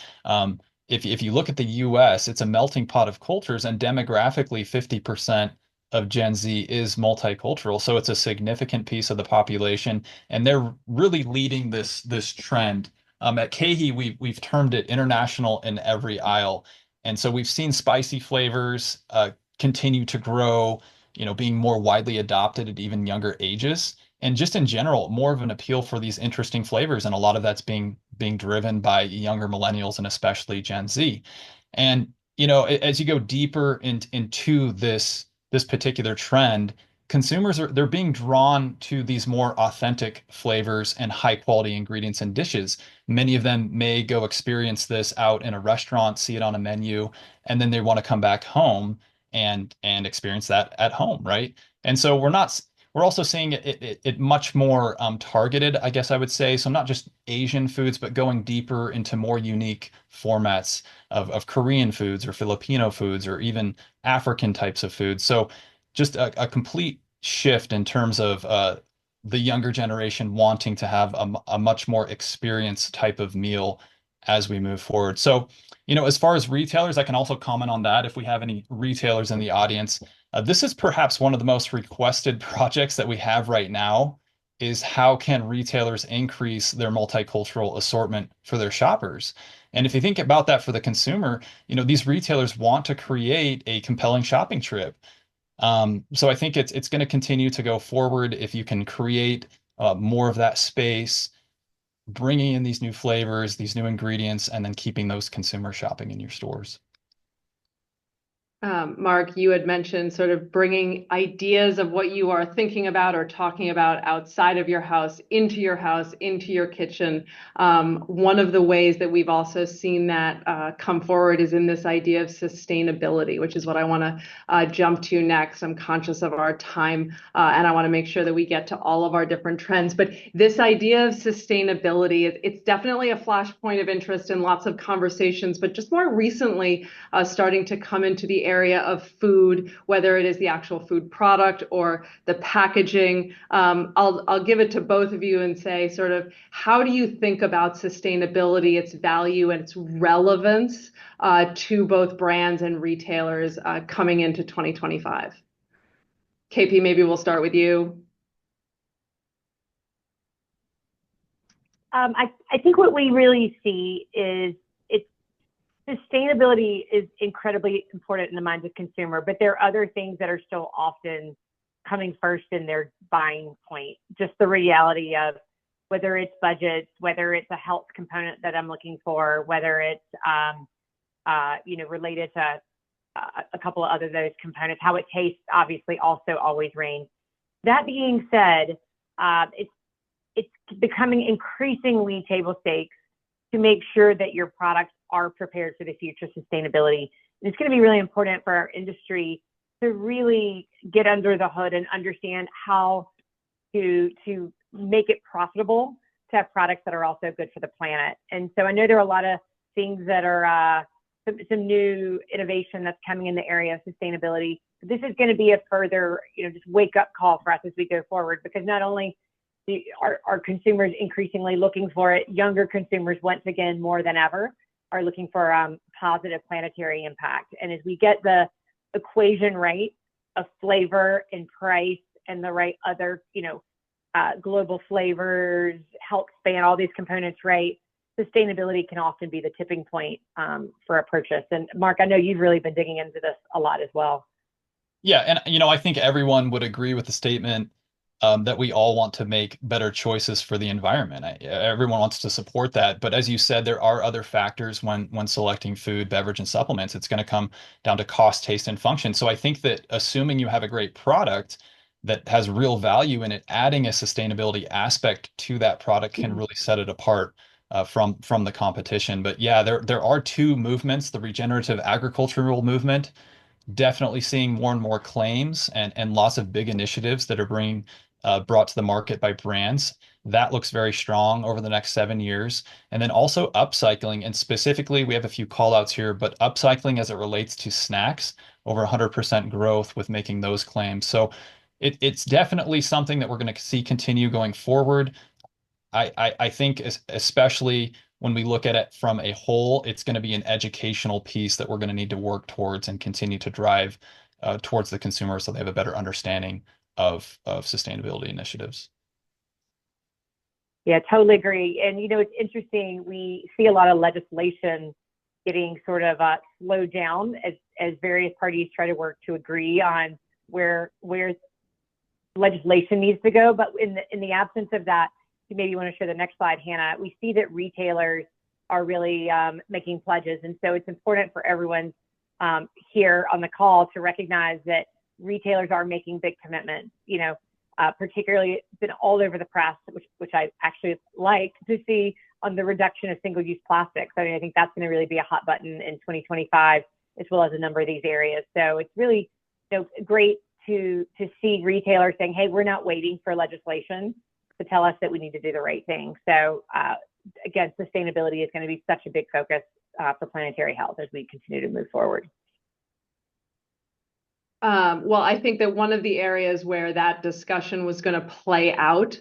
[SPEAKER 4] If you look at the US, it's a melting pot of cultures, and demographically, 50% of Gen Z is multicultural. So it's a significant piece of the population, and they're really leading this trend. At KeHE, we've termed it international in every aisle. And so we've seen spicy flavors continue to grow, being more widely adopted at even younger ages. And just in general, more of an appeal for these interesting flavors. And a lot of that's being driven by younger millennials and especially Gen Z. And, as you go deeper into this particular trend, consumers they're being drawn to these more authentic flavors and high quality ingredients and dishes. Many of them may go experience this out in a restaurant, see it on a menu, and then they want to come back home and experience that at home, right? And so we're also seeing it much more targeted, I guess I would say. So not just Asian foods, but going deeper into more unique formats of Korean foods or Filipino foods or even African types of foods. So just a complete shift in terms of the younger generation wanting to have a much more experienced type of meal as we move forward. So, as far as retailers, I can also comment on that if we have any retailers in the audience. This is perhaps one of the most requested projects that we have right now is how can retailers increase their multicultural assortment for their shoppers? And if you think about that for the consumer, these retailers want to create a compelling shopping trip. So I think it's going to continue to go forward if you can create more of that space, bringing in these new flavors, these new ingredients, and then keeping those consumers shopping in your stores.
[SPEAKER 3] Marc, you had mentioned sort of bringing ideas of what you are thinking about or talking about outside of your house, into your kitchen. One of the ways that we've also seen that come forward is in this idea of sustainability, which is what I want to jump to next. I'm conscious of our time, and I want to make sure that we get to all of our different trends. But this idea of sustainability, it's definitely a flashpoint of interest in lots of conversations, but just more recently starting to come into the area of food, whether it is the actual food product or the packaging. I'll give it to both of you and say sort of, how do you think about sustainability, its value and its relevance to both brands and retailers coming into 2025? KP, maybe we'll start with you.
[SPEAKER 6] I think what we really see is sustainability is incredibly important in the minds of consumer, but there are other things that are still often coming first in their buying point. Just the reality of whether it's budgets, whether it's a health component that I'm looking for, whether it's related to a couple of other those components, how it tastes obviously also always reigns. That being said, it's becoming increasingly table stakes to make sure that your products are prepared for the future sustainability. And it's going to be really important for our industry to really get under the hood and understand how to make it profitable to have products that are also good for the planet. And so I know there are a lot of things that are some new innovation that's coming in the area of sustainability. But this is going to be a further, just wake up call for us as we go forward, because not only are consumers increasingly looking for it, younger consumers, once again, more than ever, are looking for positive planetary impact. And as we get the equation right of flavor and price and the right other, global flavors, help span all these components, right? Sustainability can often be the tipping point for a purchase. And Marc, I know you've really been digging into this a lot as well.
[SPEAKER 4] Yeah, and I think everyone would agree with the statement that we all want to make better choices for the environment. Everyone wants to support that, but as you said, there are other factors when selecting food, beverage, and supplements. It's going to come down to cost, taste, and function. So I think that assuming you have a great product that has real value in it, adding a sustainability aspect to that product can really set it apart from the competition. But yeah, there are two movements: the regenerative agricultural movement, definitely seeing more and more claims and lots of big initiatives that are being brought to the market by brands. That looks very strong over the next 7 years. And then also upcycling, and specifically, we have a few call outs here, but upcycling as it relates to snacks, over 100% growth with making those claims. So it's definitely something that we're going to see continue going forward. I think especially when we look at it from a whole, it's going to be an educational piece that we're going to need to work towards and continue to drive towards the consumer so they have a better understanding of sustainability initiatives.
[SPEAKER 6] Yeah, totally agree. And it's interesting. We see a lot of legislation getting sort of slowed down as various parties try to work to agree on where legislation needs to go. But in the absence of that, maybe you want to share the next slide, Hannah. We see that retailers are really making pledges. And so it's important for everyone here on the call to recognize that retailers are making big commitments. Particularly it's been all over the press, which I actually like to see, on the reduction of single-use plastics. I mean, I think that's going to really be a hot button in 2025, as well as a number of these areas. So it's really great to see retailers saying, hey, we're not waiting for legislation to tell us that we need to do the right thing. So again, sustainability is going to be such a big focus for planetary health as we continue to move forward.
[SPEAKER 3] Well, I think that one of the areas where that discussion was going to play out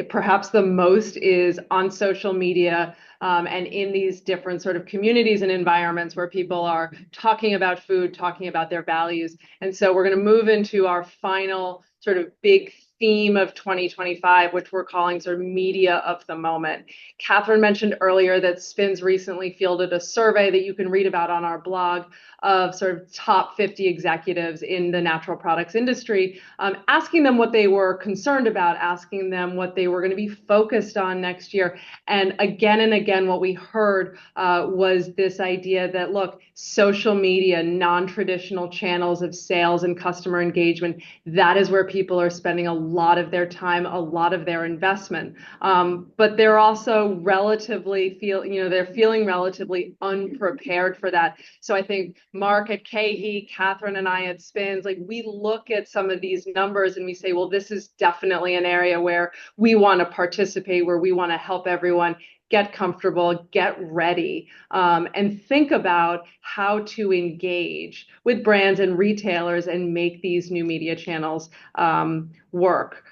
[SPEAKER 3] perhaps the most is on social media and in these different sort of communities and environments where people are talking about food, talking about their values. And so we're going to move into our final sort of big theme of 2025, which we're calling sort of media of the moment. Kathryn mentioned earlier that Spins recently fielded a survey that you can read about on our blog of sort of top 50 executives in the natural products industry, asking them what they were concerned about, asking them what they were going to be focused on next year. And again, what we heard was this idea that, look, social media, non-traditional channels of sales and customer engagement, that is where people are spending a lot of their time, a lot of their investment. But they're also they're feeling relatively unprepared for that. So I think Marc at KeHE, Kathryn and I at Spins, we look at some of these numbers and we say, well, this is definitely an area where we want to participate, where we want to help everyone get comfortable, get ready, and think about how to engage with brands and retailers and make these new media channels work.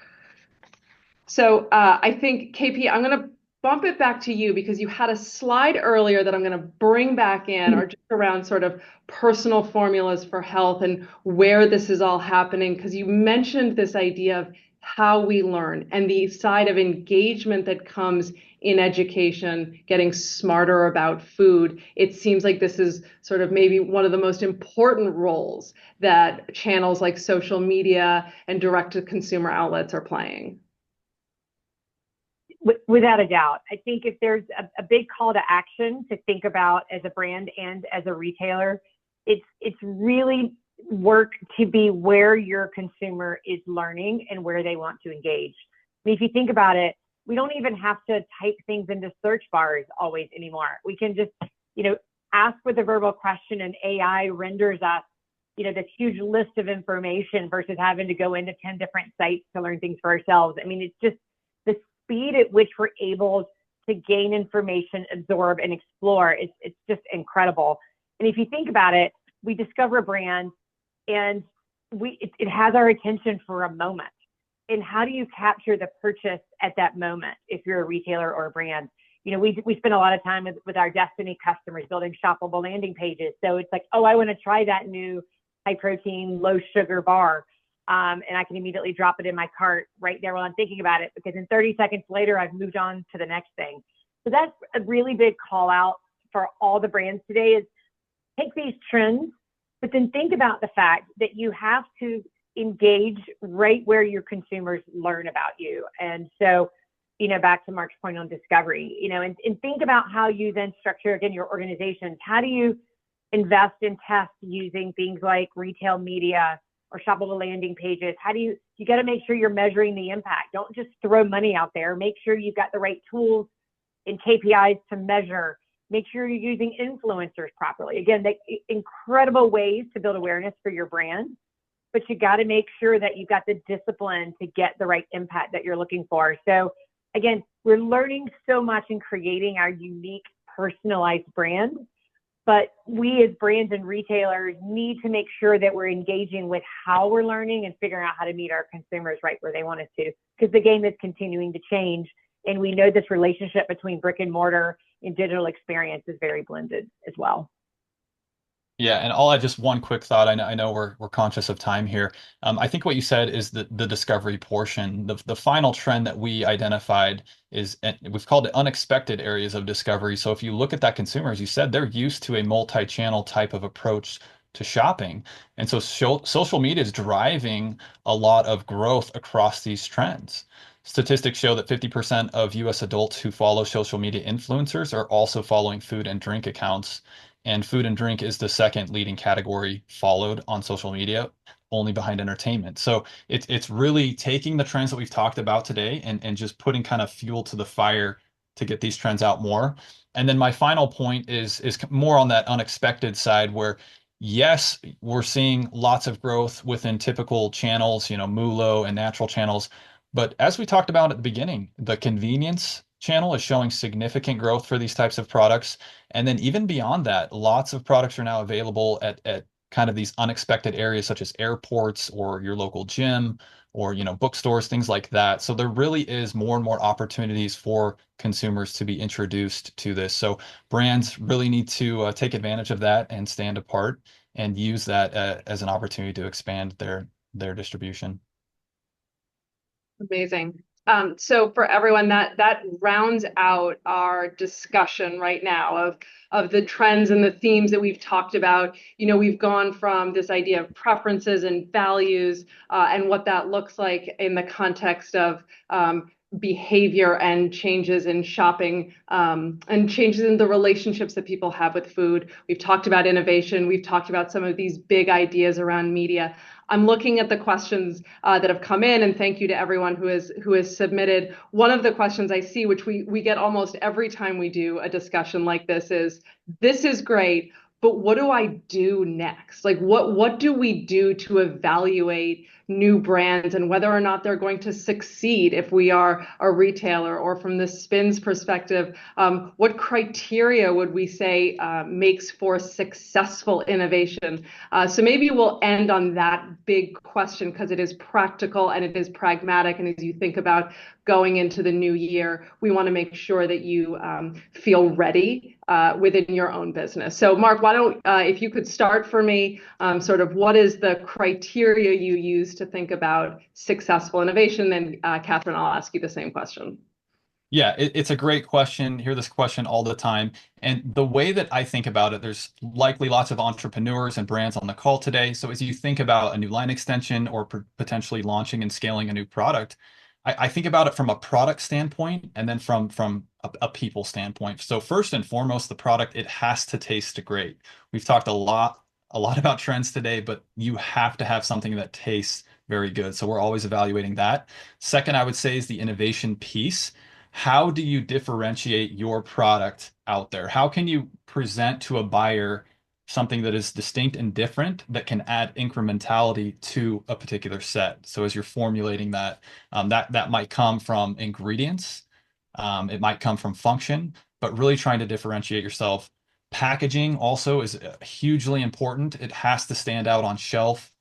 [SPEAKER 3] So I think, KP, I'm going to bump it back to you because you had a slide earlier that I'm going to bring back in, or just around sort of personal formulas for health and where this is all happening, because you mentioned this idea of how we learn and the side of engagement that comes in education, getting smarter about food. It seems like this is sort of maybe one of the most important roles that channels like social media and direct-to-consumer outlets are playing.
[SPEAKER 6] Without a doubt. I think if there's a big call to action to think about as a brand and as a retailer, it's really work to be where your consumer is learning and where they want to engage. I mean, if you think about it, we don't even have to type things into search bars always anymore. We can just, ask with a verbal question and AI renders us, this huge list of information versus having to go into 10 different sites to learn things for ourselves. I mean, it's just the speed at which we're able to gain information, absorb, and explore. It's just incredible. And if you think about it, we discover a brand and it has our attention for a moment. And how do you capture the purchase at that moment if you're a retailer or a brand? We spend a lot of time with our Destiny customers building shoppable landing pages. So it's like, oh, I want to try that new high protein, low sugar bar. And I can immediately drop it in my cart right there while I'm thinking about it, because in 30 seconds later, I've moved on to the next thing. So that's a really big call out for all the brands today, is take these trends, but then think about the fact that you have to engage right where your consumers learn about you. And so, back to Marc's point on discovery, and think about how you then structure, again, your organizations. How do you invest in test using things like retail media or shoppable landing pages? You got to make sure you're measuring the impact. Don't just throw money out there. Make sure you've got the right tools and KPIs to measure. Make sure you're using influencers properly. Again, incredible ways to build awareness for your brand, but you got to make sure that you've got the discipline to get the right impact that you're looking for. So again, we're learning so much in creating our unique, personalized brand, but we as brands and retailers need to make sure that we're engaging with how we're learning and figuring out how to meet our consumers right where they want us to, because the game is continuing to change. And we know this relationship between brick and mortar and digital experience is very blended as well.
[SPEAKER 4] Yeah, and I'll add just one quick thought. I know we're conscious of time here. I think what you said is the discovery portion. The final trend that we identified is, and we've called it unexpected areas of discovery. So if you look at that consumer, as you said, they're used to a multi-channel type of approach to shopping. And so social media is driving a lot of growth across these trends. Statistics show that 50% of US adults who follow social media influencers are also following food and drink accounts. And food and drink is the second leading category followed on social media, only behind entertainment. So it's really taking the trends that we've talked about today and just putting kind of fuel to the fire to get these trends out more. And then my final point is more on that unexpected side, where yes, we're seeing lots of growth within typical channels, MULO and natural channels. But as we talked about at the beginning, the convenience channel is showing significant growth for these types of products. And then even beyond that, lots of products are now available at kind of these unexpected areas, such as airports or your local gym or, bookstores, things like that. So there really is more and more opportunities for consumers to be introduced to this. So brands really need to take advantage of that and stand apart and use that as an opportunity to expand their distribution.
[SPEAKER 3] Amazing. So for everyone, that rounds out our discussion right now of the trends and the themes that we've talked about. We've gone from this idea of preferences and values and what that looks like in the context of behavior and changes in shopping and changes in the relationships that people have with food. We've talked about innovation. We've talked about some of these big ideas around media. I'm looking at the questions that have come in, and thank you to everyone who has submitted. One of the questions I see, which we get almost every time we do a discussion like this is great, but what do I do next? Like what do we do to evaluate new brands and whether or not they're going to succeed if we are a retailer? Or from the Spins perspective, what criteria would we say makes for successful innovation? So maybe we'll end on that big question, because it is practical and it is pragmatic. And as you think about going into the new year, we want to make sure that you feel ready within your own business. So Marc, why don't, if you could start for me, sort of what is the criteria you use to think about successful innovation? And Kathryn, I'll ask you the same question.
[SPEAKER 4] Yeah, it's a great question. Hear this question all the time. And the way that I think about it, there's likely lots of entrepreneurs and brands on the call today. So as you think about a new line extension or potentially launching and scaling a new product, I think about it from a product standpoint and then from a people standpoint. So first and foremost, the product, it has to taste great. We've talked a lot about trends today, but you have to have something that tastes very good. So we're always evaluating that. Second, I would say, is the innovation piece. How do you differentiate your product out there? How can you present to a buyer something that is distinct and different that can add incrementality to a particular set? So as you're formulating that, that might come from ingredients, it might come from function, but really trying to differentiate yourself. Packaging also is hugely important. It has to stand out on shelf.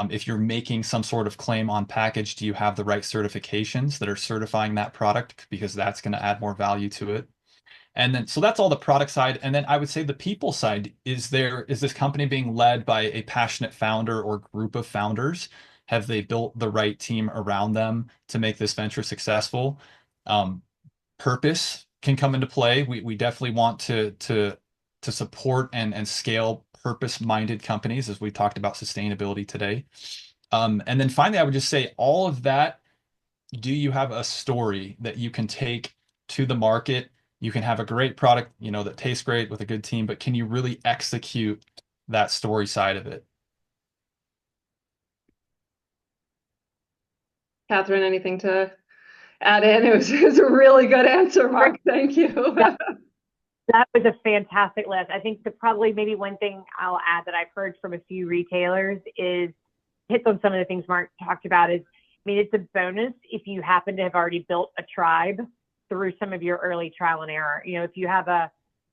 [SPEAKER 4] If you're making some sort of claim on package, do you have the right certifications that are certifying that product? Because that's going to add more value to it. And then, so that's all the product side. And then I would say the people side is this company being led by a passionate founder or group of founders? Have they built the right team around them to make this venture successful? Purpose can come into play. We definitely want to support and scale purpose-minded companies, as we talked about sustainability today. And then finally, I would just say all of that. Do you have a story that you can take to the market? You can have a great product, that tastes great with a good team, but can you really execute that story side of it?
[SPEAKER 3] Kathryn, anything to add in? It was a really good answer, Marc. Thank you.
[SPEAKER 6] That was a fantastic list. I think probably maybe one thing I'll add that I've heard from a few retailers is hits on some of the things Marc talked about is, it's a bonus if you happen to have already built a tribe through some of your early trial and error. If you have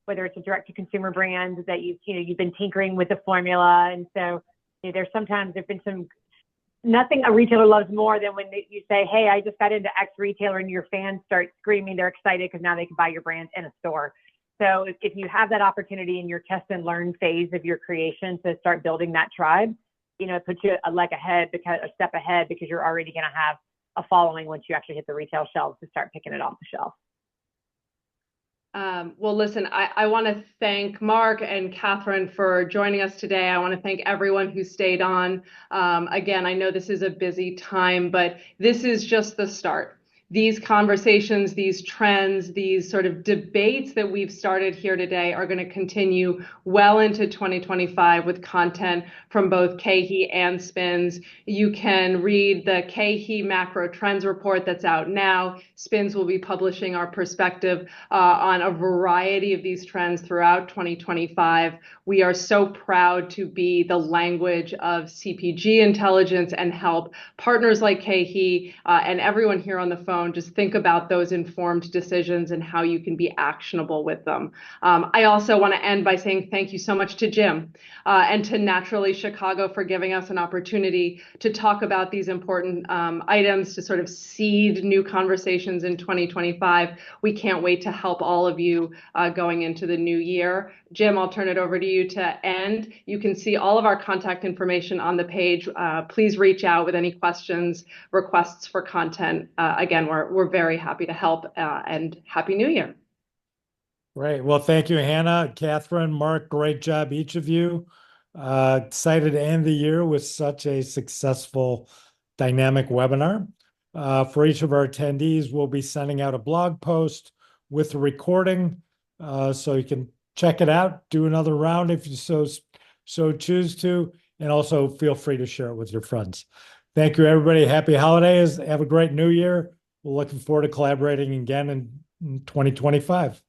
[SPEAKER 6] whether it's a direct to consumer brand that you've been tinkering with the formula. And so there's been nothing a retailer loves more than when you say, hey, I just got into X retailer, and your fans start screaming. They're excited because now they can buy your brand in a store. So if you have that opportunity in your test and learn phase of your creation to start building that tribe, it puts you a step ahead because you're already going to have a following once you actually hit the retail shelves to start picking it off the shelf.
[SPEAKER 3] Well, listen, I want to thank Marc and Kathryn for joining us today. I want to thank everyone who stayed on. Again, I know this is a busy time, but this is just the start. These conversations, these trends, these sort of debates that we've started here today are going to continue well into 2025 with content from both KeHE and Spins. You can read the KeHE Macro Trends Report that's out now. Spins will be publishing our perspective on a variety of these trends throughout 2025. We are so proud to be the language of CPG intelligence and help partners like KeHE and everyone here on the phone just think about those informed decisions and how you can be actionable with them. I also want to end by saying thank you so much to Jim and to Naturally Chicago for giving us an opportunity to talk about these important items, to sort of seed new conversations in 2025. We can't wait to help all of you going into the new year. Jim, I'll turn it over to you to end. You can see all of our contact information on the page. Please reach out with any questions, requests for content. Again, we're very happy to help, and Happy New Year.
[SPEAKER 2] Great. Well, thank you, Hannah, Kathryn, Marc. Great job, each of you. Excited to end the year with such a successful, dynamic webinar. For each of our attendees, we'll be sending out a blog post with a recording, so you can check it out, do another round if you so choose to, and also feel free to share it with your friends. Thank you, everybody. Happy holidays. Have a great new year. We're looking forward to collaborating again in 2025.